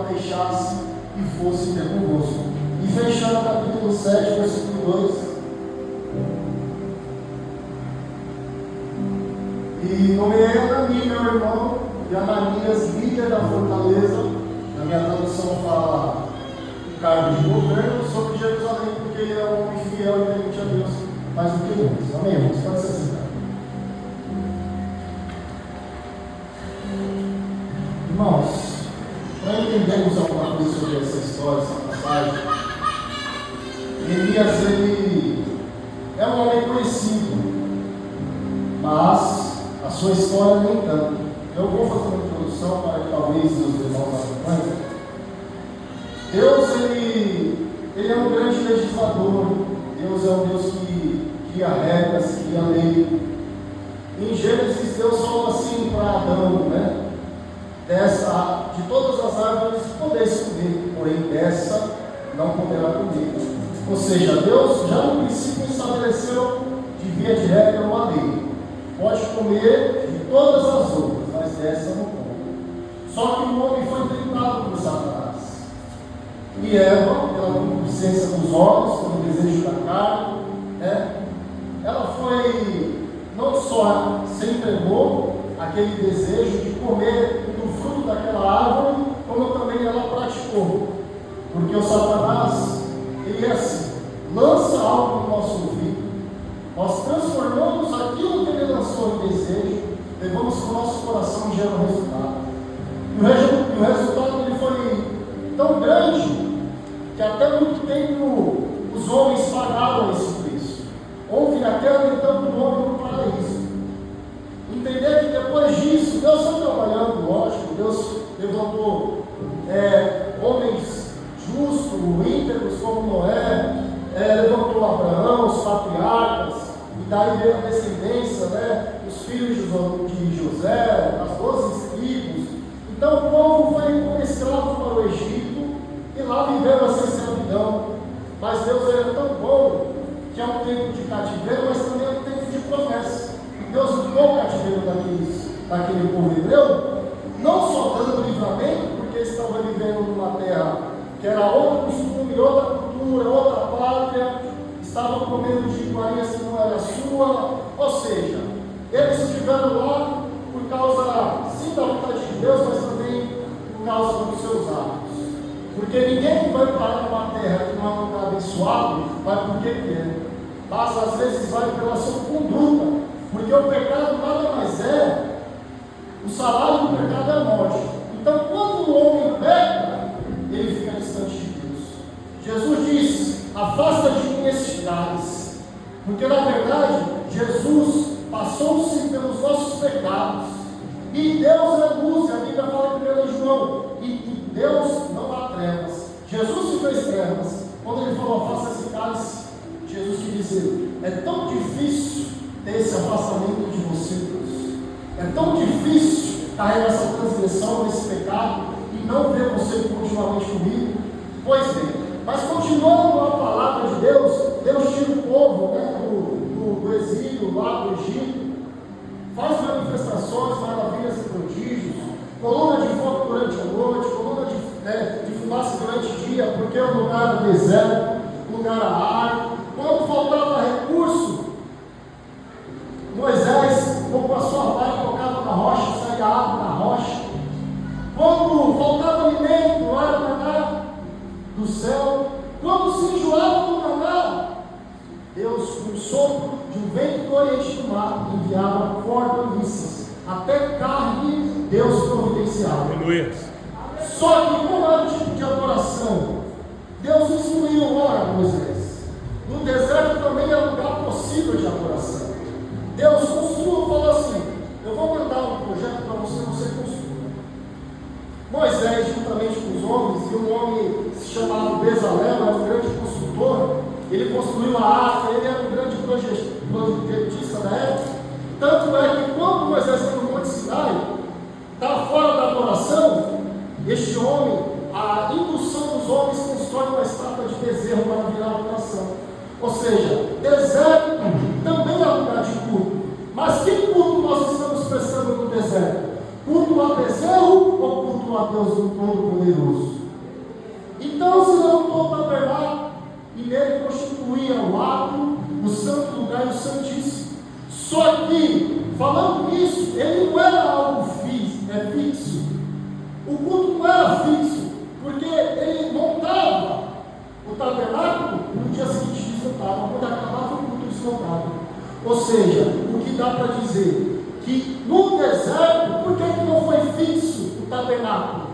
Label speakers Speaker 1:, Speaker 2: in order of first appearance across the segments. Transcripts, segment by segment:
Speaker 1: não deixasse e fosse ter convosco. E fechando o capítulo 7, versículo 2. E nomeei Anani, meu irmão, e Ananias, líder da fortaleza. Na minha tradução fala um cargo de governo sobre Jerusalém, porque ele é um homem fiel e temente a Deus, mais do que nós. Amém, irmãos? Pode ser assim, tá? Irmãos, para entendermos alguma coisa sobre essa história, essa passagem, Neemias, ele é um homem conhecido, mas a sua história nem tanto. Eu vou fazer uma introdução para que talvez os irmãos acompanhem. Deus, ele é um grande legislador. Deus é um Deus que cria regras, cria lei. Em Gênesis, Deus falou assim para Adão, né? De todas as árvores podeis comer, porém dessa não poderá comer. Ou seja, Deus já no princípio estabeleceu de via de regra uma lei. Pode comer de todas as outras, mas dessa não come. Só que o homem foi tentado por Satanás. E Eva, pela concupiscência dos olhos, pelo desejo da carne, né? Ela foi, não só se entregou aquele desejo de comer do fruto daquela árvore, como também ela praticou. Porque o Satanás, ele é assim, lança algo no nosso ouvido, nós transformamos aquilo que ele lançou em desejo, levamos para o nosso coração e gera um resultado. E o resultado ele foi tão grande que até muito tempo os homens pagaram esse preço. Houve a queda então do homem no paraíso. Entender que depois disso, Deus foi trabalhando, lógico, Deus levantou homens justos, íntegros como Noé, levantou Abraão, os patriarcas, e daí veio a descendência, né, os filhos de José, as 12 tribos. Então o povo foi como escravo para o Egito, e lá viveram essa escravidão. Mas Deus era tão bom, que é um tempo de cativeiro, mas também é um tempo de promessa. Deus mudou o cativeiro daquele povo hebreu, não só dando livramento, porque eles estavam vivendo numa terra que era outro costume, outra cultura, outra pátria, estavam comendo de iguarias que não era sua, ou seja, eles estiveram lá por causa, sim, da vontade de Deus, mas também por causa dos seus atos. Porque ninguém que vai parar numa terra que não é um lugar abençoado, vai porque quer, mas às vezes vai pela sua conduta. Porque o pecado nada mais é, o salário do pecado é a morte. Então, quando o homem peca, ele fica distante de Deus. Jesus disse: afasta de mim esses cálice. Porque na verdade, Jesus passou-se pelos nossos pecados. E Deus é luz, a Bíblia fala em 1 João. E Deus não há trevas. Jesus se fez trevas. Quando ele falou: afasta esse cálice, Jesus quis dizer: é tão difícil ter esse afastamento de você, Deus. É tão difícil carregar essa transgressão, esse pecado, e não ver você continuamente comigo. Pois bem, mas continuando a palavra de Deus, Deus tira o povo, né, do exílio lá do Egito, faz manifestações, maravilhas e prodígios, coluna de fogo durante a noite, coluna de fumaça durante o dia, porque o lugar era deserto, lugar árido. Quando faltava recurso, Moisés, com a sua vara, colocava na rocha, saía água na rocha. Quando faltava alimento, não era maná do céu. Quando se enjoava do maná, Deus, com o sopro de um vento do oriente do mar, enviava fortalezas. Até carne, Deus providenciava.
Speaker 2: Aleluia.
Speaker 1: Só que, como era o tipo de adoração, Deus instruiu, ora, Moisés, no deserto também é lugar possível de adoração. Deus construiu, falou assim: eu vou mandar um projeto para você construa. Moisés, juntamente com os homens, e um homem chamado Bezalel, era um grande construtor, ele construiu a arca, ele era um grande projetista da época. Tanto é que quando Moisés está no Monte Sinai, está fora da adoração, este homem, a indução dos homens constrói uma estátua de bezerro para virar adoração. Ou seja, deserto também é lugar de culto. Mas que culto nós estamos prestando no deserto? Culto a bezerro ou culto a Deus o Todo-Poderoso. Então se levantou o tabernáculo e nele constituía o ato, o santo lugar e o santíssimo. Só que, falando nisso, ele não era algo fixo. O culto não era fixo, porque ele montava o tabernáculo, no dia seguinte desmontava, quando acabava o culto desmontava. Ou seja, o que dá para dizer? Que no deserto, por que não foi fixo o tabernáculo?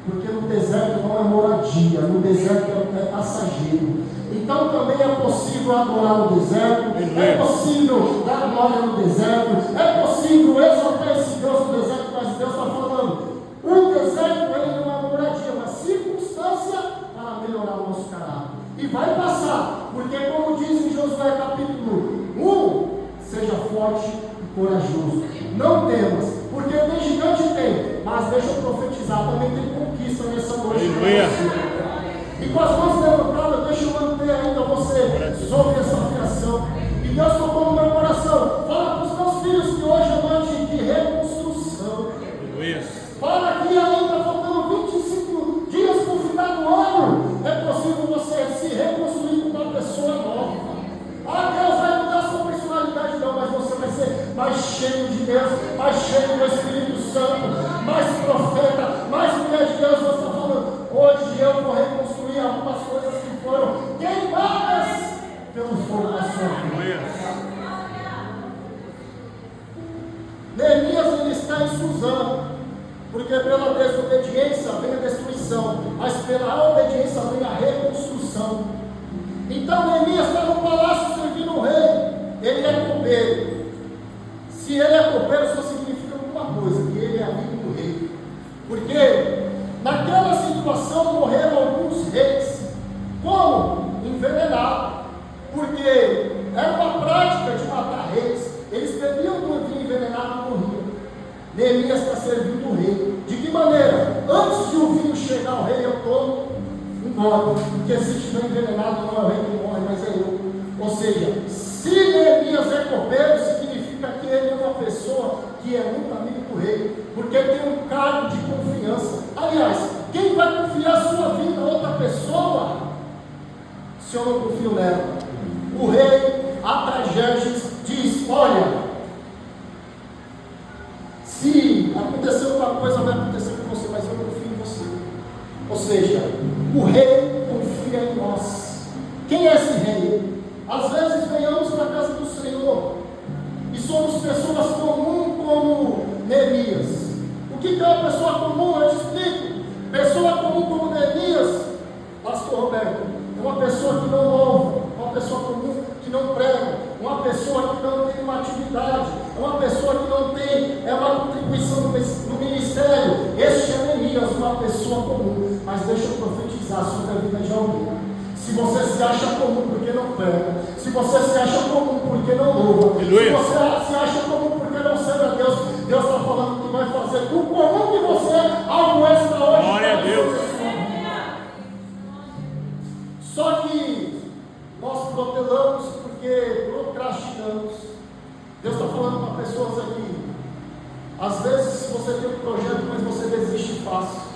Speaker 1: Porque no deserto não é moradia, no deserto é passageiro. Então também é possível adorar no deserto, é possível dar glória no deserto, é possível exaltar esse Deus no deserto, mas Deus está falando, o deserto ele não é moradia, é uma circunstância para melhorar o nosso caráter. E vai passar, porque como diz em Josué capítulo 1, seja forte e corajoso, não temas, porque tem gigante tem, mas deixa eu profetizar, também tem conquista nessa noite. E com as mãos levantadas, deixa eu manter ainda você sobre essa afirmação. E Deus tocou no meu coração. Fala para os meus filhos que hoje é noite de reconstrução. Fala que ainda faltando 25 dias para o final do ano, é possível você se reconstruir com uma pessoa nova. Ah, Deus vai mudar a sua personalidade, não, mas você vai ser mais cheio de Deus, mais cheio do Espírito Santo, mais profeta, mais mulher de Deus. Você está falando, hoje eu vou reconstruir algumas coisas que foram queimadas pelo fogo da sua vida. Neemias ele está em Suzã, porque pela desobediência vem a destruição, mas pela obediência vem a reconstrução. Então Neemias está no palácio servindo o rei, ele é copeiro. Se ele é copeiro, só significa alguma coisa, que ele é amigo do rei. Porque naquela situação morreram alguns reis. Como? Envenenados. Porque era uma prática de matar reis. Eles bebiam do vinho envenenado e morriam. Neemias está servindo o rei. De que maneira? Antes de o vinho chegar ao rei, eu tomo embora. Porque se estiver envenenado, não é o rei que morre, mas é eu. Ou seja, se Neemias é copeiro, significa que ele é uma pessoa que é muito amigo do rei, porque tem um cargo de confiança. Aliás, quem vai confiar a sua vida a outra pessoa, se eu não confio nela? O rei Artaxerxes diz, olha, se acontecer alguma coisa, vai acontecer com você, mas eu confio em você. Ou seja, o rei confia em nós. Quem é esse rei? Às vezes venhamos para a casa do Senhor e somos pessoas comuns como Neemias. O que é uma pessoa comum? Eu te explico. Pessoa comum como Neemias, pastor Roberto, é uma pessoa que não louva, uma pessoa comum que não prega, uma pessoa que não tem uma atividade, é uma pessoa que não tem uma contribuição no ministério. Este é Neemias, uma pessoa comum. Mas deixa eu profetizar sobre a vida de alguém. Se você se acha comum porque não prega, se você se acha comum porque não louva, se você se acha comum porque não serve a Deus, Deus está falando que vai fazer do comum de você algo extraordinário.
Speaker 2: Glória a Deus.
Speaker 1: Só que nós protelamos porque procrastinamos. Deus está falando para pessoas aqui. Às vezes você tem um projeto, mas você desiste fácil.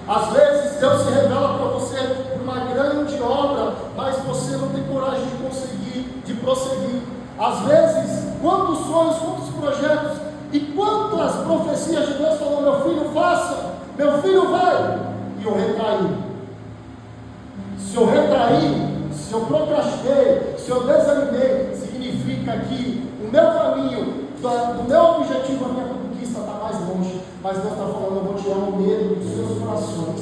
Speaker 1: Às vezes Deus se revela para você uma grande obra, mas você não tem coragem de prosseguir. Às vezes, quantos sonhos, quantos projetos e quantas profecias de Deus falou, meu filho faça, meu filho vai, e eu retraí. Se eu retraí, se eu procrastinei, se eu desanimei, significa que o meu caminho, do meu objetivo, a minha conquista está mais longe. Mas Deus está falando, eu vou tirar o medo dos seus corações.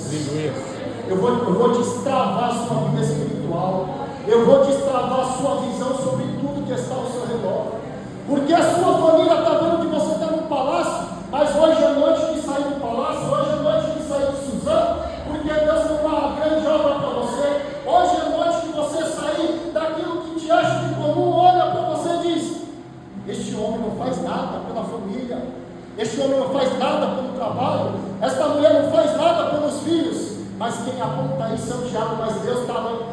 Speaker 1: Eu vou destravar a sua vida espiritual. Eu vou destravar a sua visão sobre tudo que está ao seu redor. Porque a sua família está vendo que você está no palácio, mas hoje é noite de sair do palácio, hoje é noite de sair de Suzã, porque Deus tem uma grande obra para você. Hoje é noite de você sair daquilo que te acha de comum. Olha para você e diz, este homem não faz nada pela família. Este homem não faz nada pelo trabalho, esta mulher não faz nada pelos filhos, mas quem aponta isso é o diabo. Mas Deus está dando,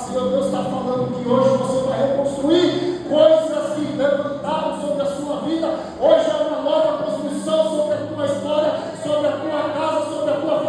Speaker 1: Senhor, Deus está falando que hoje você vai reconstruir coisas que levantaram sobre a sua vida. Hoje é uma nova construção sobre a tua história, sobre a tua casa, sobre a tua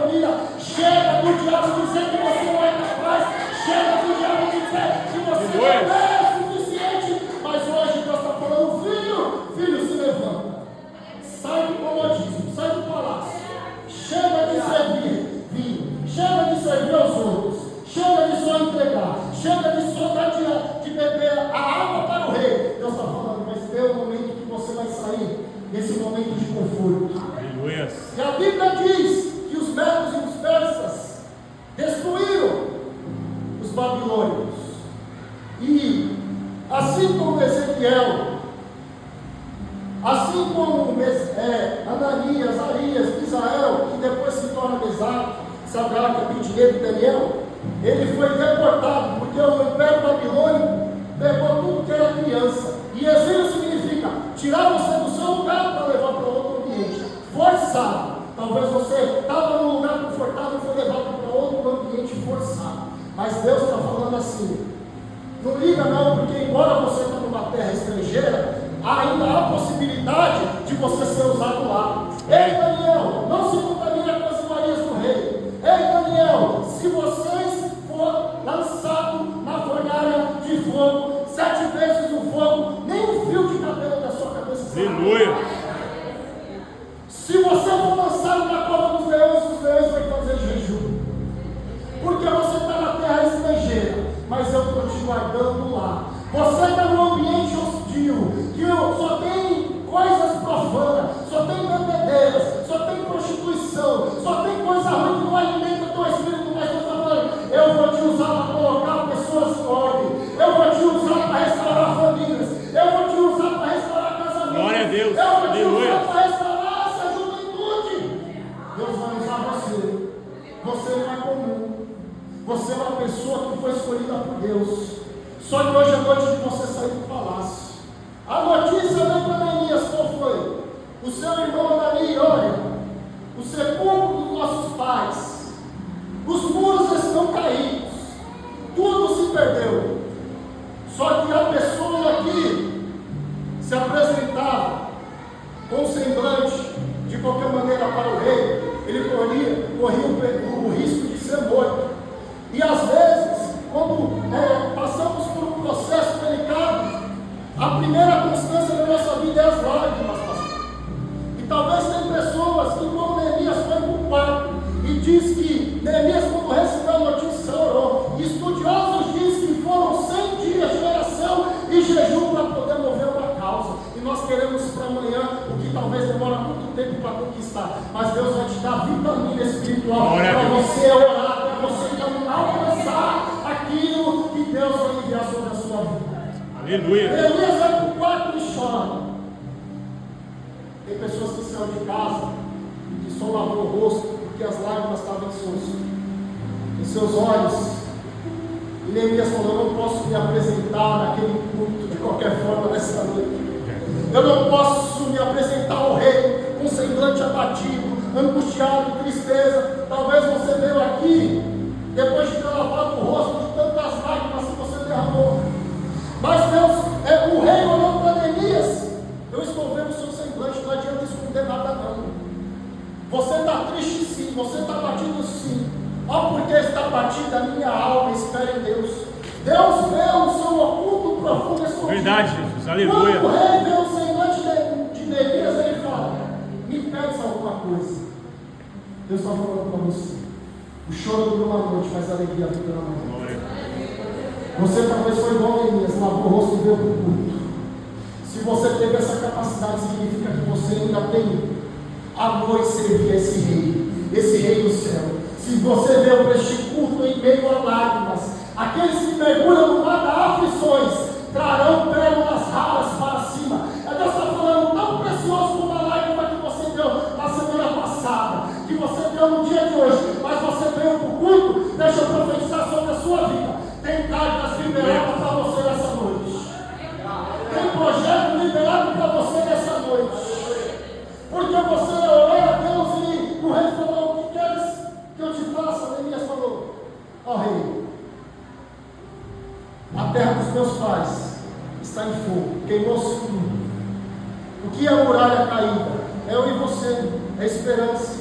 Speaker 1: Sadraque, Abidinego e Daniel, ele foi deportado, porque o Império Babilônico pegou tudo que era criança. E exílio significa tirar você do seu lugar para levar para outro ambiente. Forçado. Talvez você estava num lugar confortável e foi levado para outro ambiente forçado. Mas Deus está falando assim: não liga não, porque embora você está numa terra estrangeira, ainda há possibilidade de você ser usado lá. Ei Daniel, não se contamine com as iguarias do rei. Ei Daniel, se vocês for lançado na fornalha de fogo, 7 vezes o fogo, nem um fio de cabelo da sua cabeça será.
Speaker 2: Aleluia.
Speaker 1: Se você for lançado na cova dos leões, os leões vão fazer jejum. Porque você está na terra estrangeira, mas eu estou te guardando lá. Você está num ambiente hostil, que só tem coisas profanas, só tem bebedeiras, só tem prostituição, só tem coisa ruim que não alimenta o teu espírito, mas Deus está falando: eu vou te usar para colocar pessoas em ordem, eu vou te usar para restaurar famílias, eu vou te usar para restaurar casamentos,
Speaker 2: glória a Deus,
Speaker 1: eu vou te
Speaker 2: aleluia,
Speaker 1: usar para restaurar essa juventude. Deus vai usar você. Você não é comum. Você é uma pessoa que foi escolhida por Deus. Só que hoje é noite de você sair do palácio. A notícia veio para Neemias, qual foi? O seu irmão Anani, olha, o sepulcro dos nossos pais, os muros estão caídos, tudo se perdeu. Só que a pessoa que se apresentava com semblante de qualquer maneira para o rei, ele corria o risco de ser morto. E às vezes, quando passamos por um processo delicado, a primeira constância da nossa vida é as lágrimas, pastor. E talvez tem pessoas que, como Neemias foi para o quarto e diz que Neemias, quando recebeu a notícia, orou. E estudiosos dizem que foram 100 dias de oração e jejum para poder mover uma causa. E nós queremos para amanhã o que talvez demora muito tempo para conquistar. Mas Deus vai te dar vitamina espiritual para você orar, para você então alcançar aquilo que Deus vai enviar sobre a sua vida.
Speaker 2: Aleluia.
Speaker 1: Neemias vai para o quarto e chora. Tem pessoas que saem de casa e só lavou o rosto porque as lágrimas estavam em seus olhos. E Neemias falou: eu não posso me apresentar naquele culto de qualquer forma nessa noite. Eu não posso me apresentar ao rei com semblante abatido, angustiado, tristeza. Talvez você veio aqui depois de ter lavado o rosto de tantas lágrimas que você derramou. Mas Deus, o rei olhou para Neemias: eu estou vendo o seu semblante, não adianta esconder nada não. Você está triste sim, você está batido sim. Ó, porque está batida a minha alma, espere em Deus. Deus vê o seu oculto profundo escondido.
Speaker 2: Verdade, Jesus, aleluia.
Speaker 1: Quando o rei vê o semblante de Neemias, ele fala: me peça alguma coisa. Deus está falando para você: o choro dura uma noite, mas a alegria fica na manhã. Você talvez foi igual Neemias, lavou o rosto e veio para o culto. Se você teve essa capacidade, significa que você ainda tem amor e servir esse rei do céu. Se você veio para este culto em meio a lágrimas, aqueles que mergulham no mar das aflições trarão pérolas raras para cima. Deus está falando: tão precioso como a lágrima que você deu na semana passada, que você deu no dia de hoje, mas você veio para o culto. Deixa eu profetizar sobre a sua vida. Tem cartas liberadas para você nessa noite. Tem projeto liberado para você nessa noite. Porque você orou a Deus e o rei falou: o que queres que eu te faça? Neemias falou: ó rei, a terra dos meus pais está em fogo, queimou-se tudo. O que é a muralha caída? É eu e você, é a esperança,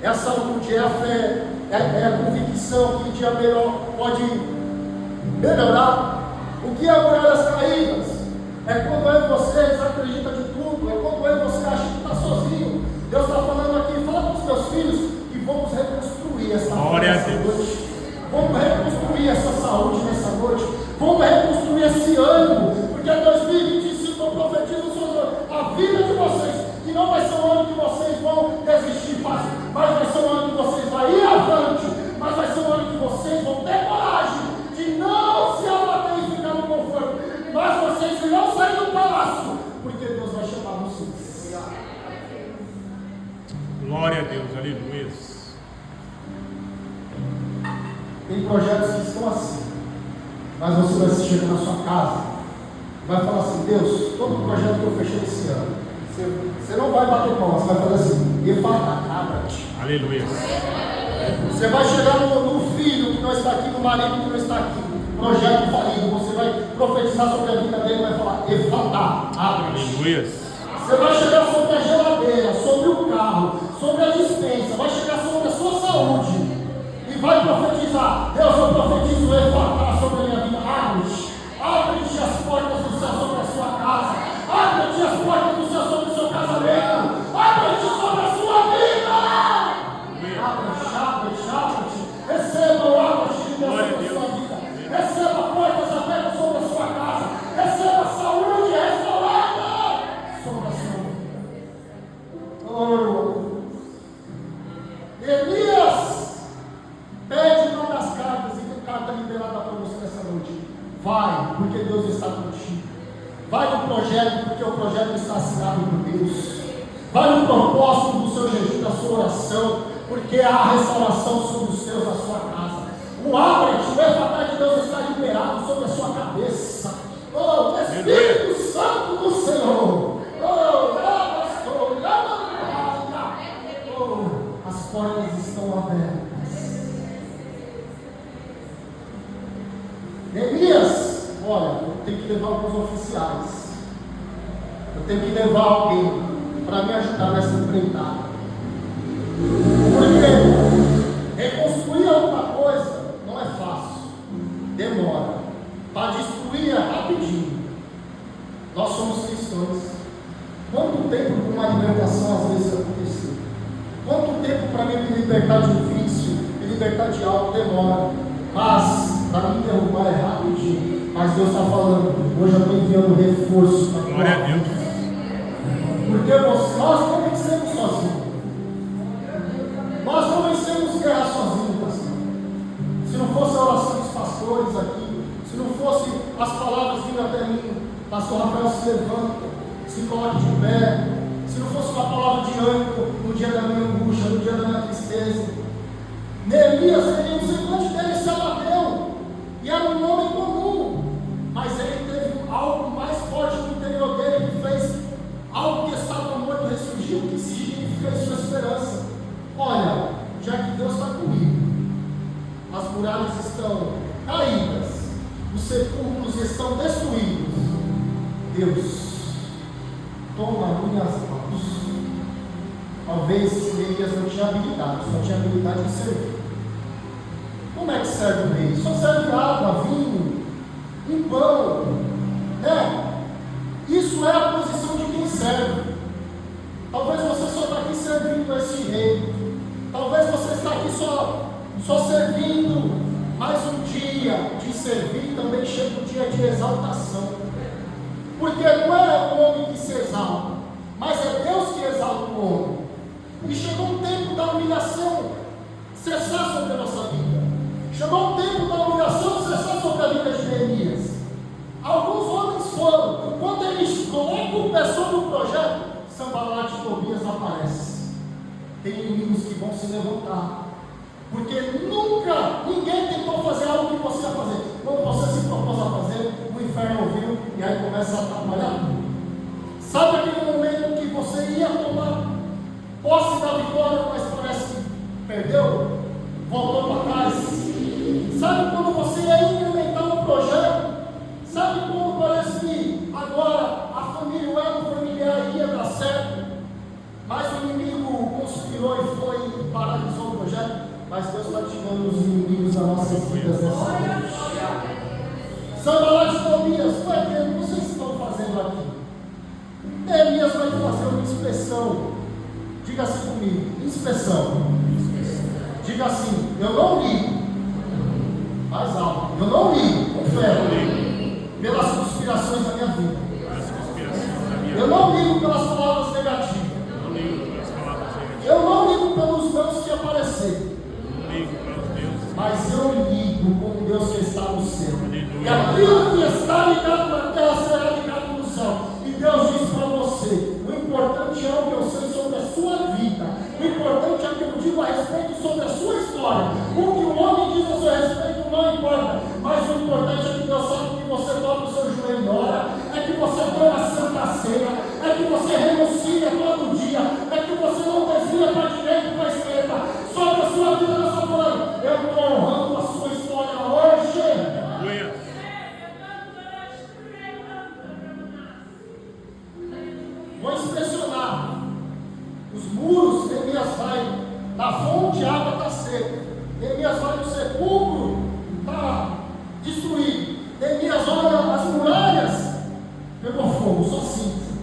Speaker 1: é a saúde, é a fé, é a convicção que um dia melhor pode melhorar. O que é a muralhas caídas? É quando eu e você desacredita de tudo, é quando eu e você acha que está sozinho. Deus está falando aqui: fala para os meus filhos que vamos reconstruir essa noite. Vamos reconstruir essa saúde nessa noite. Vamos reconstruir esse ânimo, porque 2025 eu profetizo sobre a vida de vocês, que não vai ser um ano que vocês vão desistir fácil, mas vai ser um ano que vocês vão ir avante, mas vai ser um ano que vocês vão ter coragem de não se abater e ficar no conforto, mas vocês irão sair do palácio, porque Deus vai chamar vocês. Tem projetos que estão assim, mas você vai chegar na sua casa, vai falar assim: Deus, todo projeto que eu fechei esse ano, você não vai bater palmas, você vai fazer assim: abra-te.
Speaker 2: Aleluia.
Speaker 1: Você vai chegar no filho que não está aqui, no marido que não está aqui, projeto falido, você vai profetizar sobre a vida dele e vai falar: abre-te.
Speaker 2: Aleluia.
Speaker 1: Você vai chegar sobre a geladeira, sobre o carro, sobre a despensa, vai chegar sobre a sua saúde e vai profetizar: Deus, eu profetizo sobre a minha vida. Abre-te as portas do céu sobre a sua casa, abre-te as portas do céu sobre o seu casamento, abre-te sobre a sua vida. Abre-te. Receba o abre-te de Deus sobre a sua vida. Receba portas abertas sobre a sua casa. Receba saúde restaurada sobre a sua vida. Oh. Elias pede uma das cartas e tem carta liberada para você nessa noite. Vai, porque Deus está contigo. Vai no projeto, porque o projeto está assinado por Deus. Vai no propósito do seu jejum, da sua oração, porque há restauração sobre os seus, na sua casa. O abre-te, o efatá de Deus está liberado sobre a sua cabeça. Oh, Espírito Santo do Senhor. Oh, as portas estão abertas. Neemias, olha, eu tenho que levar alguns oficiais. Eu tenho que levar alguém para me ajudar nessa empreitada. Porque reconstruir alguma coisa não é fácil, demora. Para destruir é rapidinho. Nós somos cristãos. Quanto tempo para uma libertação às vezes acontecer? Quanto tempo para mim me libertar de um vício, me libertar de algo? Demora. Mas para me derrubar é rapidinho. Mas Deus está falando: hoje eu estou enviando reforço para
Speaker 2: glória a Deus.
Speaker 1: Porque nós não vencemos sozinhos. Nós não vencemos guerra sozinhos, pastor. Se não fosse a oração dos pastores aqui, se não fosse as palavras vindo até mim, pastor Rafael se levanta, se coloque de pé. Se não fosse uma palavra de ânimo no dia da minha angústia, no dia da minha tristeza. Neemias, o semblante dele se abateu, e era um homem comum, mas ele teve algo mais forte no interior dele que fez algo que estava morto ressurgir. O que significa isso? A esperança. Olha, já que Deus está comigo, as muralhas estão caídas, os sepulcros estão destruídos. Deus, toma minhas mãos. Talvez Neemias não tinha habilidade, só tinha habilidade de servir. Como é que serve o rei? Só serve água, vinho, um pão, né? Isso é a posição de quem serve. Talvez você só está aqui servindo esse rei. Talvez você está aqui só servindo. Mas um dia de servir também chega um dia de exaltação. Porque não é o homem que se exalta, mas é Deus que exalta o homem. E chegou um tempo da humilhação cessar sobre a nossa vida. Chegou um tempo da humilhação cessar sobre a vida de Neemias. Alguns homens foram. Quando eles colocam o pé sobre o projeto, Sanbalat e Tobias aparecem. Tem inimigos que vão se levantar. Porque nunca ninguém tentou fazer algo que você ia fazer. Quando você se propôs a fazer, o inferno ouviu e aí começa a atrapalhar tudo. Sabe aquele momento que você ia tomar posse da vitória, mas parece que perdeu? Voltou para trás. Sabe quando você ia implementar um projeto? Sabe quando parece que agora a família, o elo familiar ia dar certo? Mas o inimigo conspirou e foi e paralisou o projeto. Mas Deus está tirando os inimigos das nossas vidas nessa noite. Sanbalat e Tobias, o que vocês estão fazendo aqui? Neemias vai fazer uma inspeção. Diga assim comigo: inspeção. Diga assim: eu não ligo. Mais alto: eu não ligo, com fé, pelas conspirações da minha vida. Eu não ligo pelas palavras negativas. Eu não ligo pelos dons que aparecer. Mas eu ligo com o Deus que está no céu. E aquilo que está ligado na terra será ligado no céu. E Deus diz para você: o importante é o que eu sei sobre a sua vida. O importante é o que eu digo a respeito sobre a sua história. O que o homem diz a seu respeito importante é que Deus sabe que você dobra o seu joelho em hora, é que você tem a santa ceia, é que você renuncia todo dia, é que você não desvia para a direita e para a esquerda. Sobre a sua vida, Deus está falando, eu estou honrando a sua história hoje.
Speaker 2: Aleluia.
Speaker 1: Vou inspecionar os muros. Neemias vai da fonte, a água está seca. Neemias vai no sepulcro, está destruído. Neemias olha as muralhas, pegou fogo, só cinza.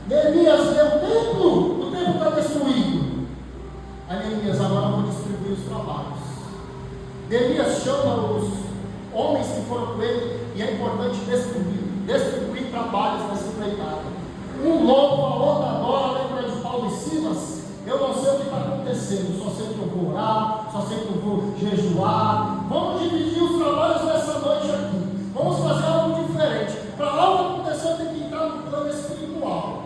Speaker 1: Neemias vê o templo está destruído. Aí Neemias, agora vou distribuir os trabalhos. Neemias chama os homens que foram com ele, e é importante distribuir trabalhos nessa empreitada. Um louva, a outra adora, lembra de Paulo e Silas? Eu não sei o que está acontecendo, só sei que eu vou orar, só sei que eu vou jejuar. Vamos dividir os trabalhos nessa noite aqui. Vamos fazer algo diferente. Para algo acontecer, eu tenho que entrar no plano espiritual.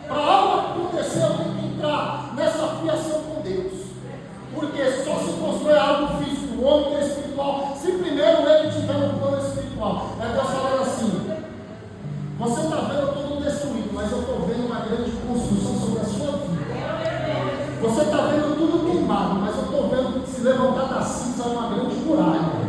Speaker 1: Para algo acontecer, eu tenho que entrar nessa fiação com Deus. Porque só se constrói algo físico. O homem que é espiritual, se primeiro ele estiver no plano espiritual. É Deus falando assim: você está vendo tudo destruído, mas eu estou vendo uma grande construção sobre a sua vida. Você está vendo tudo queimado, mas eu estou vendo que se levantar da cinza uma grande muralha.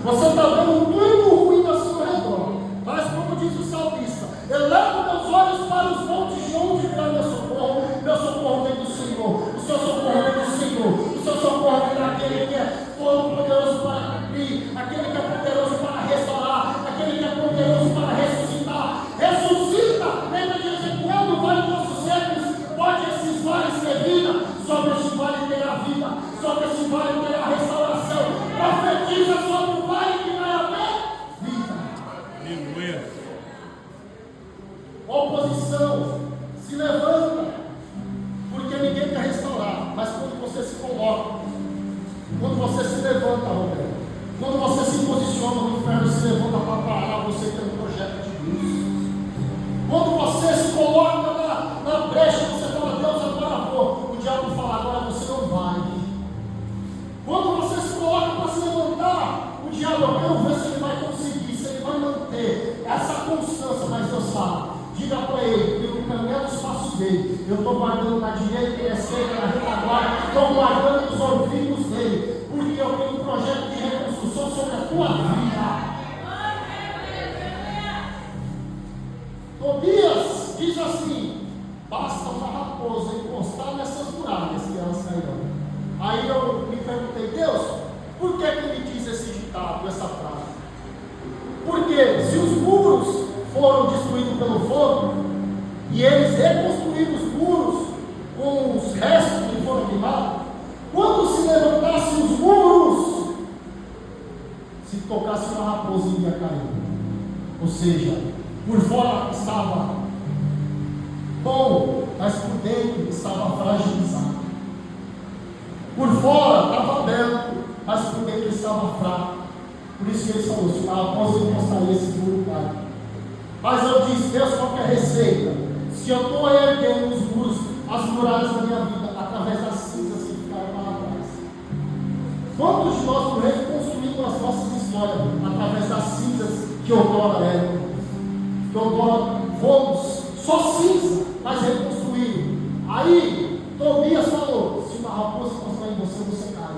Speaker 1: Você está vendo tudo ruim ao seu redor, mas como diz o salmista, elevo meus olhos para os montes, de onde virá meu socorro. Meu socorro vem do Senhor, o seu socorro vem do Senhor, o seu socorro vem daquele que é todo poderoso para cumprir, aquele que é poderoso para restaurar, aquele que é poderoso para ressuscitar. Ressuscita, lembra de Ezequiel, no vale dos ossos secos, pode esses vales ter vida, sobre esse vale terá vida, sobre esse vale terá restauração. Profetiza sobre o vale que vai haver vida.
Speaker 2: Aleluia.
Speaker 1: Oposição se levanta, porque ninguém quer restaurar, mas quando você se coloca, quando você se levanta, Roberto, quando você se posiciona, o inferno se levanta para parar você ter um projeto de Deus. Quando você se coloca na brecha, você fala: Deus, agora vou. O diabo fala: agora você não vai. Quando você se coloca para se levantar, o diabo, eu quero ver se ele vai conseguir, se ele vai manter essa constância. Mas Deus fala: diga para ele, pelo caminho dos passos dele, eu estou guardando na direita e na esquerda, na retaguarda, estou guardando os ouvidos dele, porque eu tenho um projeto de reconstrução sobre a tua vida. Tobias diz assim: basta uma raposa encostar nessas muralhas que elas cairão. Aí eu me perguntei: Deus, por que ele diz esse ditado, essa frase? Porque se os muros foram destruídos pelo fogo, e eles reconstruíram os muros com os restos que foram queimados, quando se levantassem os muros, se tocasse uma raposa iria cair. Ou seja, por fora estava bom, mas por dentro estava fragilizado. Por fora estava aberto, mas por dentro estava fraco. Por isso que ele falou: se uma raposa encostaria esse muro, cai. Mas eu disse: Deus, qual é a receita? Se eu estou erguendo os muros, as muralhas da minha vida, através das cinzas que ficaram lá atrás. Quantos de nós não reconstruímos as nossas histórias através das cinzas que outrora eram? Que outrora fomos só cinza, mas reconstruído. Aí Tobias falou: se uma raposa encostar em você, você cai.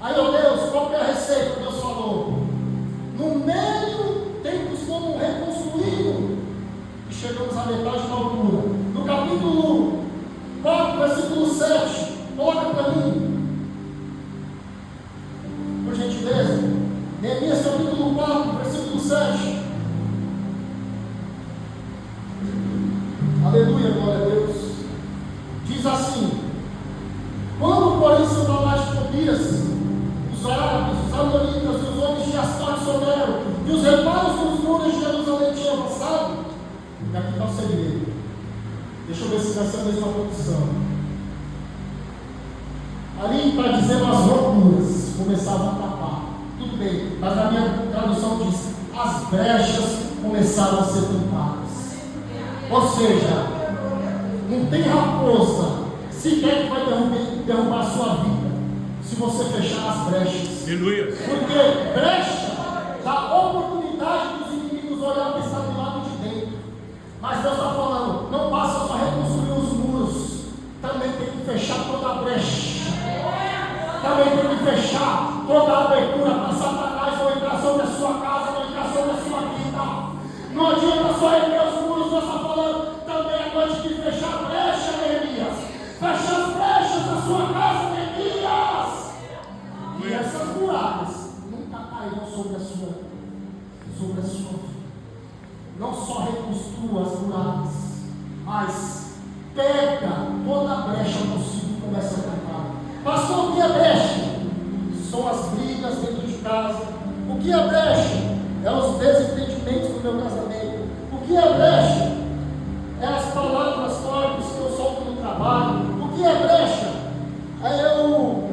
Speaker 1: Aí, ó Deus, qual é a receita? Deus falou: no meio tempos fomos reconstruídos e chegamos à metade da altura. No capítulo 4, versículo 7, coloca para mim, por gentileza. Neemias capítulo 4, versículo 7. Aleluia, glória a Deus. Diz assim: quando, porém, Sanbalat e Tobias, os árabes, os amonitas, os homens de Astar e Soneiro, e os reparos dos muros de Jerusalém tinham avançado, e aqui está o segredo. Deixa eu ver se vai ser a mesma condição. Ali está dizendo as roupas começavam a tapar. Tudo bem, mas na minha tradução diz: as brechas começaram a ser tampadas. Ou seja, não tem raposa sequer que vai derrubar a sua vida se você fechar as brechas.
Speaker 2: Aleluia.
Speaker 1: Porque brecha dá oportunidade dos inimigos olhar o que está do lado de dentro. Mas Deus está falando, não basta só reconstruir os muros, também tem que fechar toda a brecha. Também tem que fechar toda a abertura para Satanás não entrar sobre a sua casa, não entrar sobre a sua vida. Não adianta só erguer os muros, Deus está falando, também é noite de fechar a brecha, Neemias. Fecha as brechas da sua casa, Neemias. E essas muralhas nunca cairão sobre a sua vida. Não só reconstrua as muralhas, mas pega toda a brecha possível e começa a cantar. Pastor, o que é brecha? São as brigas dentro de casa. O que é brecha? É os desentendimentos do meu casamento. O que é brecha? É as palavras torpes que eu solto no trabalho. O que é brecha? É eu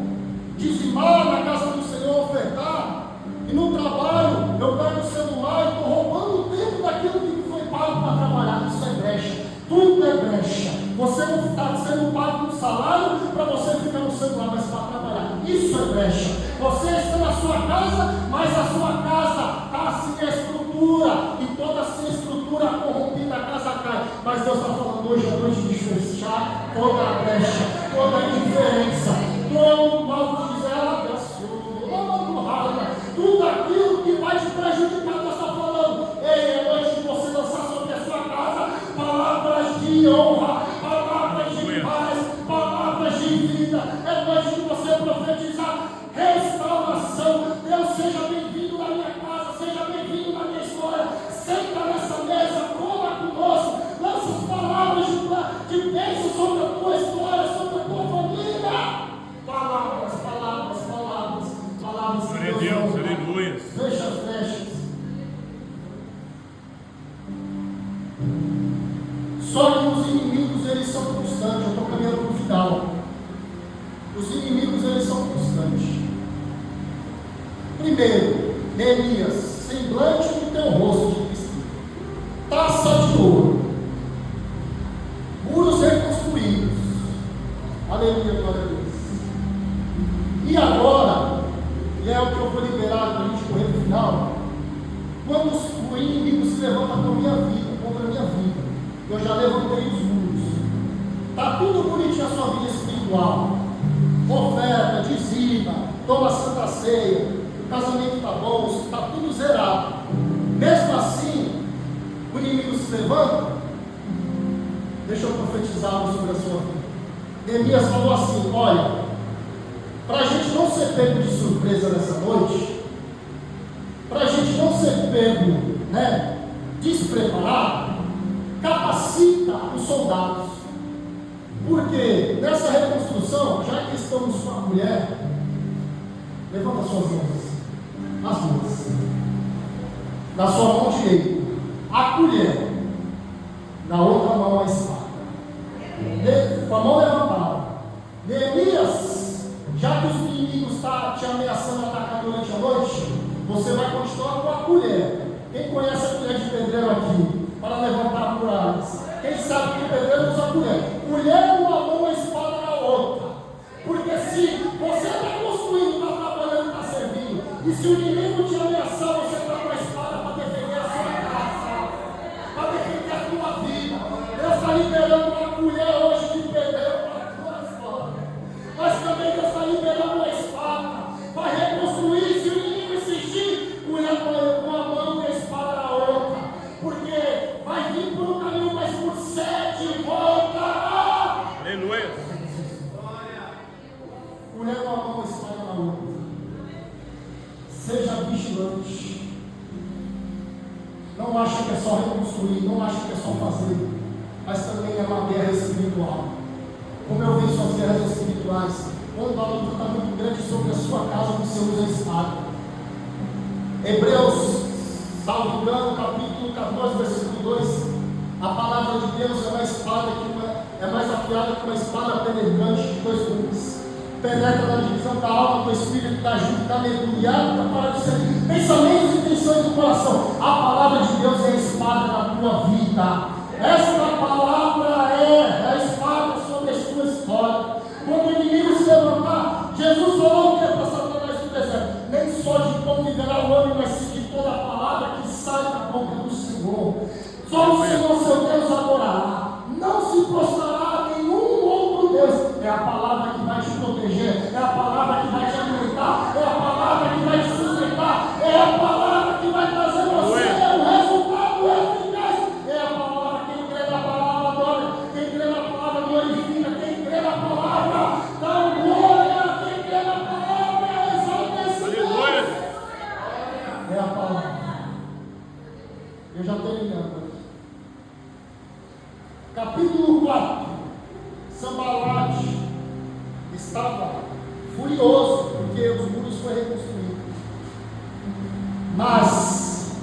Speaker 1: dizimar na casa do Senhor, ofertar, e no trabalho eu pego o celular e estou roubando o tempo daquilo que me foi pago para trabalhar. Isso é brecha. Tudo é brecha. Você não está sendo pago um salário para você ficar no celular, mas para trabalhar. Isso é brecha. Você está na sua casa, mas a sua casa está sem estrutura, e toda sem estrutura corrompida a casa cai. Mas Deus está falando hoje à noite de fechar toda a brecha, toda a indiferença, todo o mal que ela tudo aquilo que vai te prejudicar. Deus está falando, ei, é noite de você lançar sobre a sua casa palavras de honra, palavras de paz, palavras de vida. É noite de você profetizar restauração. Deus, seja bem-vindo na minha casa, seja bem-vindo na minha história. Senta nessa mesa, coma conosco, lança as palavras de bênção sobre a tua história, sobre a tua família. Palavras, palavras, palavras, palavras.
Speaker 2: Glória a Deus, aleluia.
Speaker 1: Fecha as brechas. Só que os inimigos, eles são constantes. Eu estou caminhando para o final. Os inimigos, eles são constantes. Primeiro, Neemias, semblante do teu rosto de Cristo, taça de ouro, muros reconstruídos. Aleluia, glória a Deus. E agora, e é o que eu vou liberar para a gente correr no final, quando o inimigo se levanta contra a minha vida, eu já levantei os muros. Está tudo bonitinho a sua vida espiritual. Oferta, dizima, toma santa ceia, o casamento está bom, está tudo zerado. Mesmo assim, o inimigo se levanta. Deixa eu profetizar algo sobre a sua vida. Neemias falou assim: olha, para a gente não ser pego de surpresa nessa noite, para a gente não ser pego, despreparado, capacita os soldados. Porque nessa reconstrução, já que estamos com a mulher, levanta suas mãos assim, as duas, na sua mão direita a colher, na outra mão a espada, com a mão levantada. Neemias, já que os inimigos estão te ameaçando atacar durante a noite, você vai continuar com a colher. Quem conhece a colher de pedreiro aqui? Para levantar muralhas. Quem sabe que o pedreiro usa a colher? Colher numa mão, a espada na outra. Porque se você está construindo, está trabalhando, está servindo, e se o inimigo te ameaçar, você está com a espada para defender a sua casa, para defender a tua vida. Deus está liberando uma colher hoje de pedreiro para a tua história. Mas também Deus está liberando uma espada para reconstruir. Se o inimigo insistir, colher com a mão e a espada na outra. Porque vai vir por um caminho, mas por 7 volta.
Speaker 2: Aleluia.
Speaker 1: Colher com a mão, a espada na outra. Seja vigilante. Não acha que é só reconstruir, não acha que é só fazer, mas também é uma guerra espiritual. Como eu vejo as guerras espirituais, quando a luta está muito grande sobre a sua casa, você usa a espada. Hebreus, salvo engano, capítulo 14, versículo 2, a palavra de Deus é uma espada que é mais afiada que uma espada penetrante de 2 gumes. Penetra na divisão da alma, do espírito, da junta, da medula, para discernir pensamentos e intenções do coração. A palavra de Deus é a espada na tua vida. Esta palavra é a espada sobre a sua história. Quando o inimigo se levantar, Jesus falou o que para Satanás no deserto? Nem só de pão viverá o homem, mas sim de toda terminando aqui. Capítulo 4. Sanbalat estava furioso porque os muros foram reconstruídos. Mas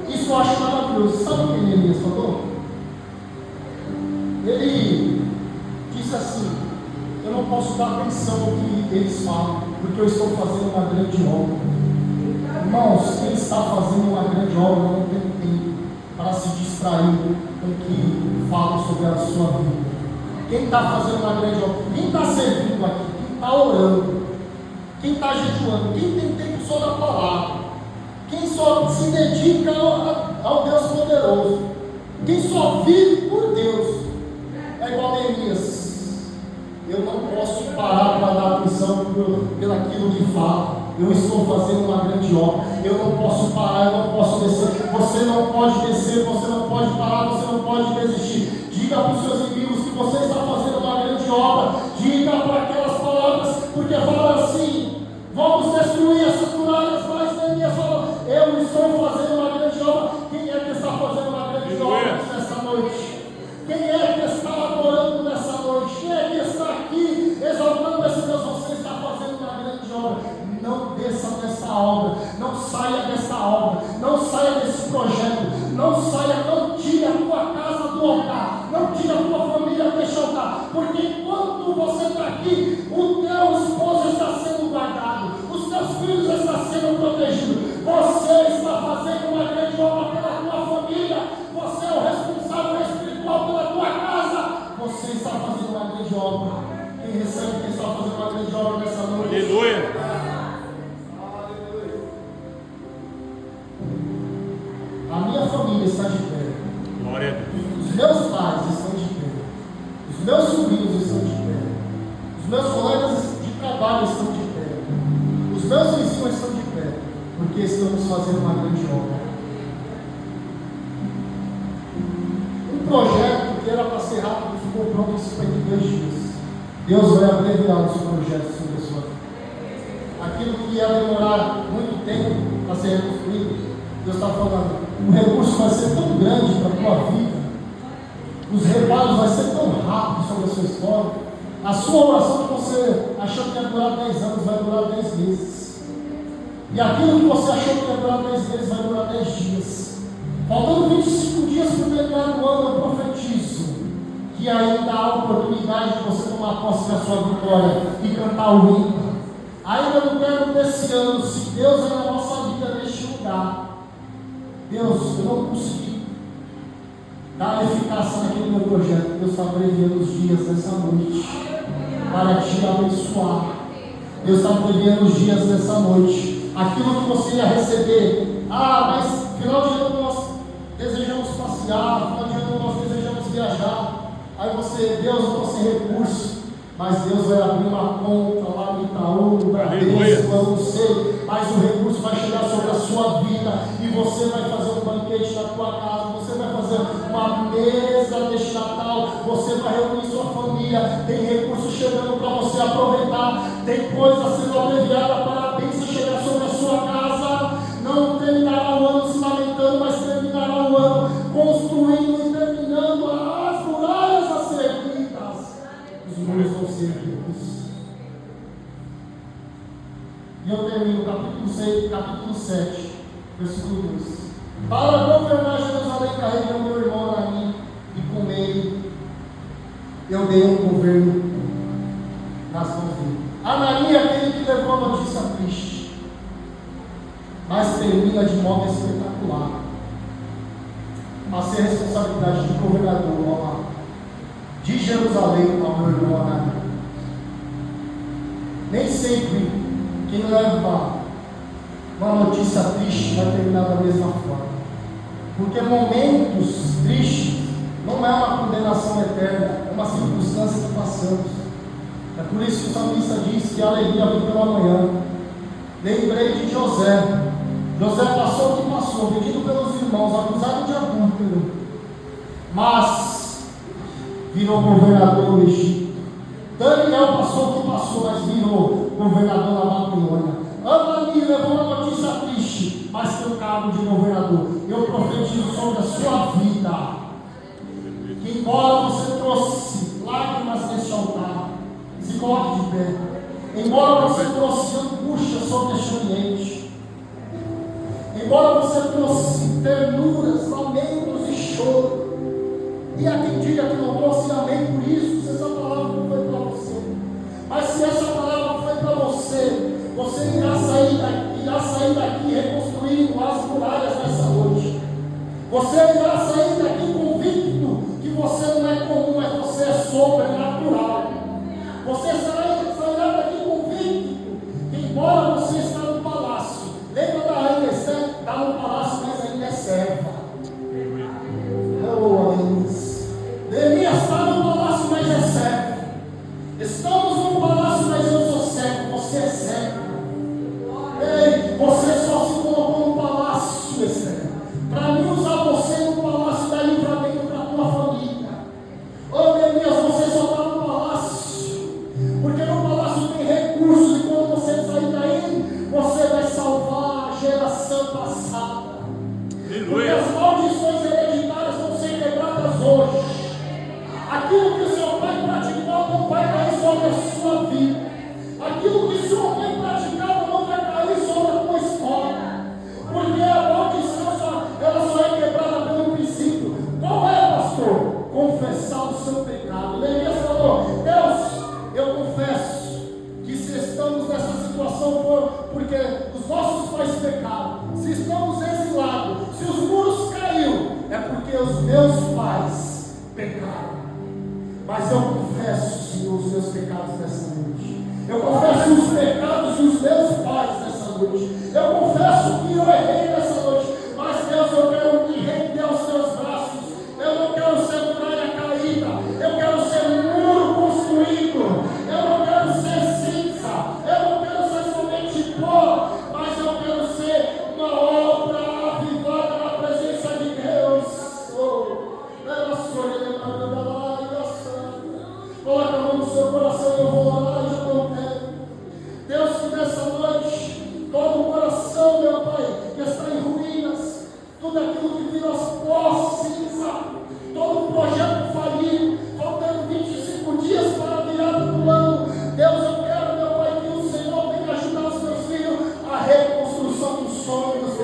Speaker 1: isso eu acho maravilhoso. Sabe o que Neemias falou? Ele disse assim: eu não posso dar atenção ao que eles falam, porque eu estou fazendo uma grande obra. Irmãos, quem está fazendo uma grande obra não tem tempo para se distrair com o que falam sobre a sua vida. Quem está fazendo uma grande obra, quem está servindo aqui, quem está orando, quem está jejuando, quem tem tempo só da palavra, quem só se dedica ao Deus poderoso, quem só vive por Deus, é igual a Neemias. Eu não posso parar para dar atenção pelaquilo que fala. Eu estou fazendo uma grande obra. Eu não posso parar, eu não posso descer. Você não pode descer, você não pode parar, você não pode desistir. Diga para os seus inimigos que você está fazendo uma grande obra. Diga para aquelas palavras, porque fala assim: vamos destruir essas muralhas. Mas Neemias falou: eu estou fazendo uma grande obra. Quem é que está fazendo uma grande obra nessa noite? Quem é que está adorando nessa noite? Quem é que está aqui exaltando esse Deus? Você está fazendo uma grande obra. Não desça dessa obra, não saia dessa obra, não saia desse projeto, não saia, não tire a tua casa do altar, não tire a tua família desse altar, porque enquanto você está aqui, o teu esposo está sendo guardado, os teus filhos estão sendo protegidos, você está fazendo uma grande obra pela tua família, você é o responsável espiritual pela tua casa, você está fazendo uma grande obra. Quem recebe, quem está fazendo uma grande obra nessa noite?
Speaker 2: Aleluia!
Speaker 1: A minha família está de pé.
Speaker 2: Glória a Deus.
Speaker 1: Os meus pais estão de pé. Os meus sobrinhos estão de pé. Os meus colegas de trabalho estão de pé. Os meus vizinhos estão de pé. Porque estamos fazendo uma grande obra. Um projeto que era para ser rápido ficou pronto em 52 dias. Deus vai abreviar os projetos sobre a sua vida. Aquilo que ia demorar muito tempo para ser reconstruído, Deus está falando: o recurso vai ser tão grande para a tua vida, os reparos vai ser tão rápido sobre a sua história. A sua oração que você achou que ia durar 10 anos vai durar 10 meses. E aquilo que você achou que ia durar 10 meses vai durar 10 dias. Faltando 25 dias para terminar o ano, eu profetizo que ainda há oportunidade de você tomar posse da sua vitória e cantar o hino. Ainda no término desse ano, se Deus é na nossa vida neste lugar, Deus, eu não consegui dar eficácia naquele meu projeto. Deus está abreviando os dias dessa noite para te abençoar. Deus está abreviando os dias dessa noite. Aquilo que você ia receber, mas final de ano nós desejamos passear, final de ano nós desejamos viajar. Aí você: Deus, eu estou sem recurso. Mas Deus vai abrir uma conta lá no Itaú, no Bradesco, eu não sei, mas o recurso vai chegar sobre a sua vida e você vai fazer um banquete na tua casa, você vai fazer uma mesa deste Natal, você vai reunir sua família, tem recurso chegando para você aproveitar, tem coisa sendo abreviada para a bênção chegar sobre a sua casa. Não terminará o ano se lamentando, mas terminará o ano construindo e terminando as muralhas a ser erguidas. Os muros vão ser ricos. E eu termino capítulo 7, versículo 2. Para governar Jerusalém, carreguei o meu irmão Anani, e com ele eu dei um governo nas mãos dele. Anani é aquele que levou a notícia triste, mas termina de modo espetacular. Passei a responsabilidade de governador de Jerusalém ao meu irmão Anani. Nem sempre quem leva uma notícia triste vai terminar da mesma forma, porque momentos tristes não é uma condenação eterna, é uma circunstância que passamos. É por isso que o salmista diz que a alegria vem pela manhã. Lembrei de José. José passou o que passou, vendido pelos irmãos, acusado de adúltero, mas virou governador do Egito. Daniel passou o que passou, mas virou governador da Babilônia. Anani levou uma notícia triste, mas tem um cargo de governador. Eu profetizo sua vida. Que embora você trouxe lágrimas neste altar, se coloque de pé. Embora você trouxe angústia sobre este ambiente, embora você trouxe ternuras, lamentos e choro, e há quem diga que não trouxe amém por isso, se essa palavra não foi para você. Mas se essa palavra foi para você, você irá sair daqui reconstruindo as muralhas nessa noite. Você irá sair daqui convicto que você não é comum, mas você é sobrenatural. Você sairá daqui convicto que, embora você está no palácio, lembra da rainha Esther? Está no palácio, mas ainda é serva. Oh, Neemias está no palácio, mas é servo. Estamos no palácio, mas eu sou servo. Você é servo. Ei, você só se colocou no palácio, Esther, para mim usar você no palácio da livramento para a tua família. Oh, Neemias, você só está no palácio, porque no palácio tem recursos, e quando você sair daí, você vai salvar a geração passada. Porque as maldições hereditárias vão ser quebradas hoje. Aquilo que o seu pai praticou não vai cair sobre a sua vida. Aquilo que o seu pai praticava não vai cair sobre a tua história. Porque a maldição ela só é quebrada pelo princípio. Qual é, pastor? Confessar o seu pecado. Neemias falou: Deus, eu confesso que se estamos nessa situação porque os nossos pais pecaram, se estamos exilados, se os muros caíram, é porque os meus pais pecaram. Mas eu confesso, Senhor, os meus pecados nessa noite. Eu confesso os pecados dos meus pais nessa noite. Eu confesso que eu errei nessa noite. Mas, Deus, eu quero me render aos teus braços. Eu não quero ser muralha caída. Eu quero ser muro construído. Eu não quero ser cinza. Eu não quero ser somente pó. Mas eu quero ser uma obra avivada na presença de Deus. Coloca a mão no seu coração e eu vou orar e já não quero. Deus, que nessa noite, todo o coração, meu Pai, que está em ruínas, tudo aquilo que virou pó, cinza, todo o projeto falido, faltando 25 dias para a virada do ano. Deus, eu quero, meu Pai, que o Senhor venha ajudar os meus filhos a reconstrução dos sonhos,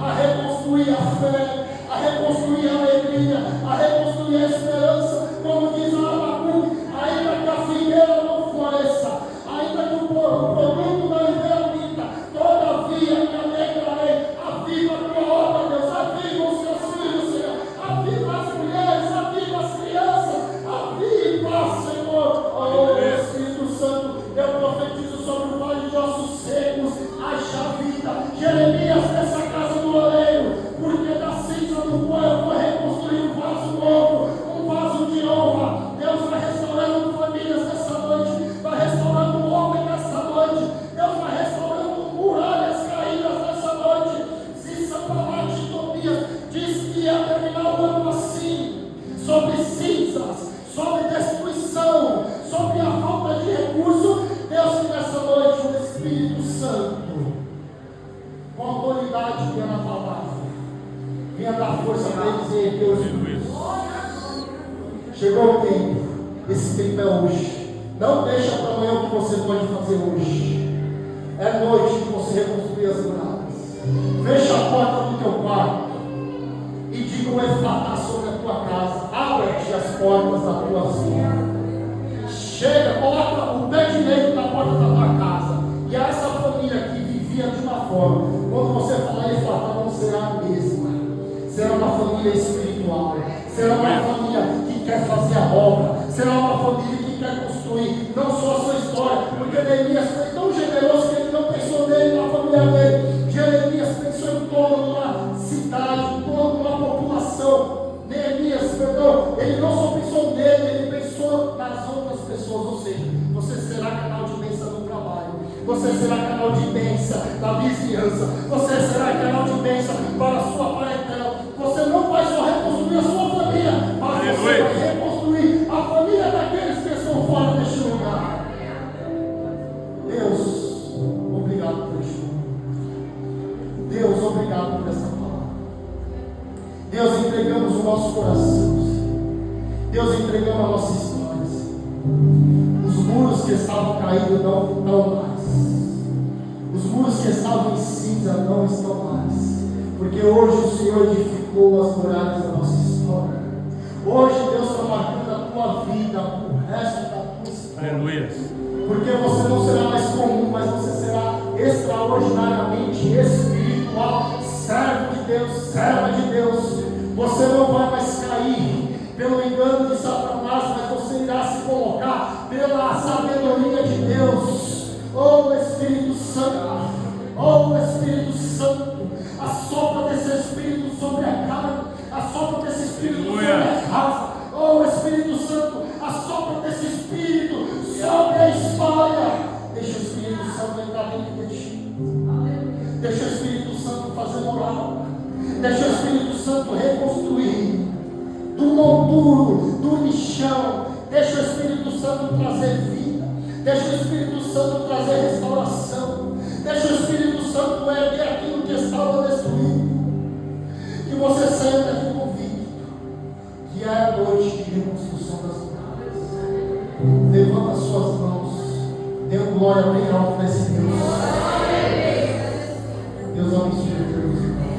Speaker 1: a reconstruir a fé, a reconstruir a alegria, a reconstruir a esperança, como diz a Abacuque. Ainda que a figueira não floresça, ainda que o produto da oliveira minta, todavia me alegrarei. Aviva a tua obra, Deus, aviva os seus filhos, Senhor, aviva as mulheres, aviva as crianças, aviva, Senhor. Oh, Espírito Santo, eu profetizo sobre o vale de ossos secos, haja vida. Jeremias, nessa casa do oleiro, porque da cinza do pó eu vou reconstruir um vaso novo, um vaso de honra. Deus vai restaurando famílias nessa noite, vai restaurando o homem nessa noite, Deus vai restaurando muralhas caídas nessa noite. Se Sanballat e Tobias diz que ia terminar o ano assim, sobre cinzas, sobre destruição, sobre a falta de recurso, Deus, que nessa noite o Espírito Santo, com autoridade que é na palavra, venha dar força para eles e Deus. Chegou o tempo, esse tempo é hoje. Não deixa para amanhã o que você pode fazer hoje. É noite que você reconstruir as muralhas. Fecha a porta do teu quarto e diga um efratá sobre a tua casa. Abre-te as portas da tua vida. Chega, coloca o pé direito na porta da tua casa. E essa família que vivia de uma forma, quando você falar efratá, não será a mesma. Será uma família espiritual. Será uma família que quer fazer a obra. Será uma família que quer construir não só a sua história, porque Neemias foi tão generoso que ele não pensou nele, na família dele. Jeremias pensou em toda uma cidade, em toda uma população. Neemias, perdão, ele não só pensou nele, ele pensou nas outras pessoas. Ou seja, você será canal de bênção no trabalho, você será canal de bênção na vizinhança, você será canal de bênção para a sua parentela. Você não vai só reconstruir a sua família, mas você vai reconstruir a família daqueles que estão fora deste lugar. Deus, obrigado por isso. Deus, obrigado por essa palavra. Deus, entregamos o nosso coração. Deus, entregamos a nossa história. Os muros que estavam caídos não estão mais. Os muros que estavam em cinza não estão mais. Porque hoje o Senhor edificou as muralhas da nossa história. Hoje Deus está marcando a tua vida, o resto da tua história.
Speaker 2: Aleluia.
Speaker 1: Porque você não será mais comum, mas você será extraordinariamente espiritual, servo de Deus, serva de Deus. Você não vai mais cair pelo engano de Satanás, mas você irá se colocar pela sabedoria de Deus. Oh Espírito Santo, oh Espírito Santo, assopra desse Espírito sobre a carne, assopra desse Espírito sobre a casa. Oh Espírito Santo, assopra desse Espírito sobre a história. Deixa o Espírito Santo entrar dentro de ti. Deixa o Espírito Santo fazer moral. Deixa o Espírito Santo reconstruir do monturo, do lixão. Deixa o Espírito Santo trazer vida. Deixa o Espírito Santo trazer restauração. Deixa o Espírito Santo erguer aquilo que estava destruído. Que você saia daqui convicto que é a noite de reconstrução das muralhas. Levanta as suas mãos. Dê um glória bem alto para esse Deus. Deus abençoe os irmãos.